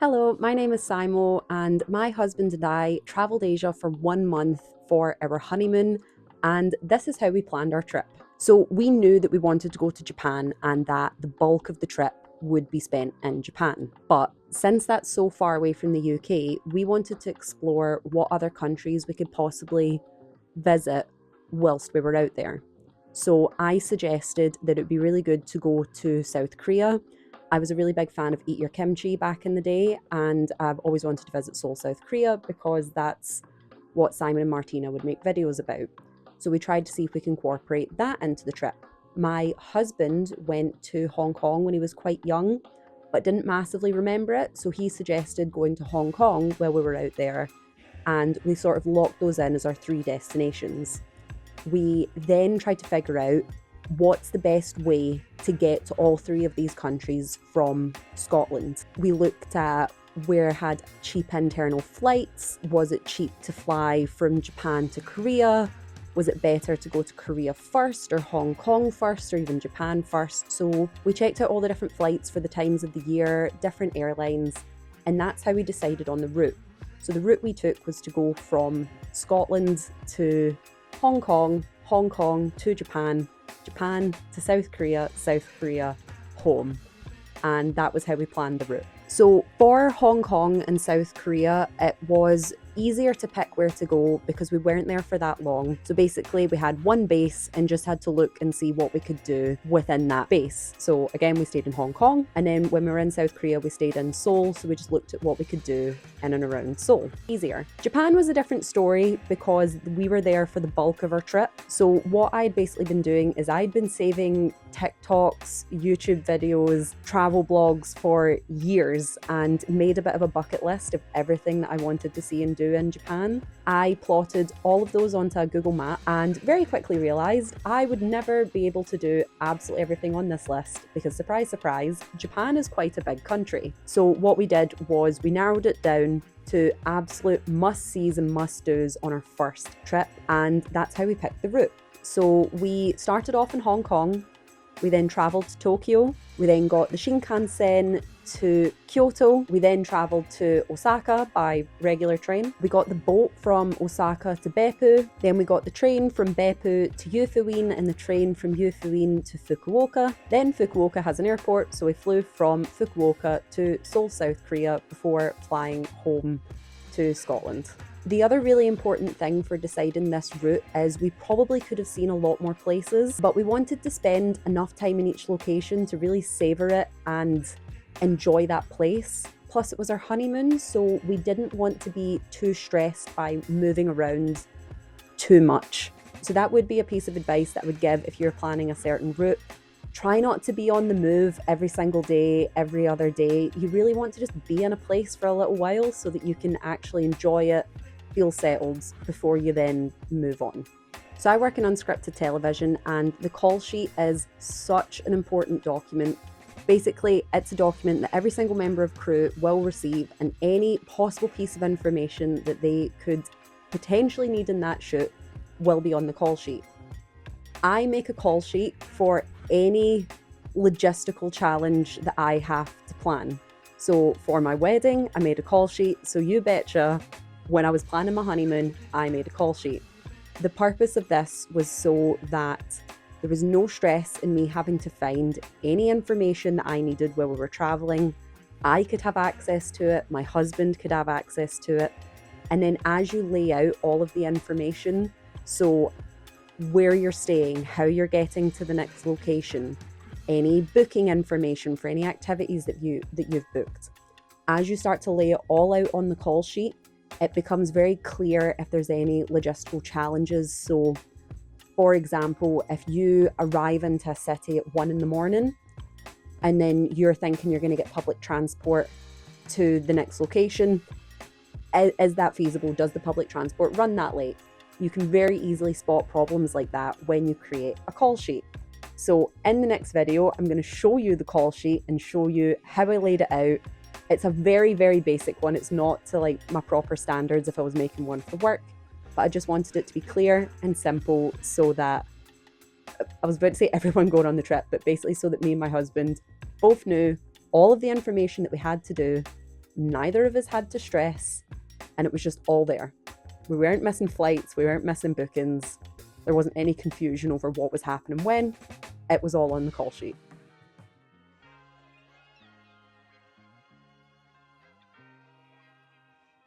Hello, my name is Simo, and my husband and I travelled Asia for 1 month for our honeymoon, and this is how we planned our trip. So, we knew that we wanted to go to Japan and that the bulk of the trip would be spent in Japan. But since that's so far away from the UK, we wanted to explore what other countries we could possibly visit whilst we were out there. So, I suggested that it would be really good to go to South Korea. I was a really big fan of Eat Your Kimchi back in the day, and I've always wanted to visit Seoul, South Korea, because that's what Simon and Martina would make videos about. So we tried to see if we can incorporate that into the trip. My husband went to Hong Kong when he was quite young, but didn't massively remember it, so he suggested going to Hong Kong while we were out there, and we sort of locked those in as our three destinations. We then tried to figure out what's the best way to get to all three of these countries from Scotland. We looked at where had cheap internal flights. Was it cheap to fly from Japan to Korea? Was it better to go to Korea first, or Hong Kong first, or even Japan first? So we checked out all the different flights for the times of the year, different airlines, and that's how we decided on the route. So the route we took was to go from Scotland to Hong Kong, Hong Kong to Japan, Japan to South Korea, home. And that was how we planned the route. So for Hong Kong and South Korea, it was easier to pick where to go because we weren't there for that long. So basically we had one base and just had to look and see what we could do within that base. So again, we stayed in Hong Kong, and then when we were in South Korea, we stayed in Seoul. So we just looked at what we could do in and around Seoul. Easier. Japan was a different story because we were there for the bulk of our trip. So what I'd basically been doing is I'd been saving TikToks, YouTube videos, travel blogs for years, and made a bit of a bucket list of everything that I wanted to see and do in Japan. I plotted all of those onto a Google map and very quickly realised I would never be able to do absolutely everything on this list because, surprise, surprise, Japan is quite a big country. So what we did was we narrowed it down to absolute must-sees and must-dos on our first trip, and that's how we picked the route. So we started off in Hong Kong. We then travelled to Tokyo. We then got the Shinkansen to Kyoto. We then travelled to Osaka by regular train. We got the boat from Osaka to Beppu. Then we got the train from Beppu to Yufuin and the train from Yufuin to Fukuoka. Then Fukuoka has an airport, so we flew from Fukuoka to Seoul, South Korea before flying home to Scotland. The other really important thing for deciding this route is we probably could have seen a lot more places, but we wanted to spend enough time in each location to really savour it and enjoy that place. Plus it was our honeymoon, so we didn't want to be too stressed by moving around too much. So that would be a piece of advice that I would give if you're planning a certain route. Try not to be on the move every single day, every other day. You really want to just be in a place for a little while so that you can actually enjoy it, feel settled before you then move on. So I work in unscripted television, and the call sheet is such an important document. Basically, it's a document that every single member of crew will receive, and any possible piece of information that they could potentially need in that shoot will be on the call sheet. I make a call sheet for any logistical challenge that I have to plan. So for my wedding, I made a call sheet. So you betcha, when I was planning my honeymoon, I made a call sheet. The purpose of this was so that there was no stress in me having to find any information that I needed while we were traveling. I could have access to it, my husband could have access to it. And then as you lay out all of the information, so where you're staying, how you're getting to the next location, any booking information for any activities that you've booked. As you start to lay it all out on the call sheet, it becomes very clear if there's any logistical challenges. So for example, if you arrive into a city at 1 a.m. and then you're thinking you're going to get public transport to the next location, is that feasible? Does the public transport run that late? You can very easily spot problems like that when you create a call sheet. So in the next video, I'm going to show you the call sheet and show you how I laid it out. It's a very, very basic one. It's not to like my proper standards if I was making one for work, but I just wanted it to be clear and simple so that, I was about to say everyone going on the trip, but basically so that me and my husband both knew all of the information that we had to do, neither of us had to stress, and it was just all there. We weren't missing flights, we weren't missing bookings, there wasn't any confusion over what was happening when. It was all on the call sheet.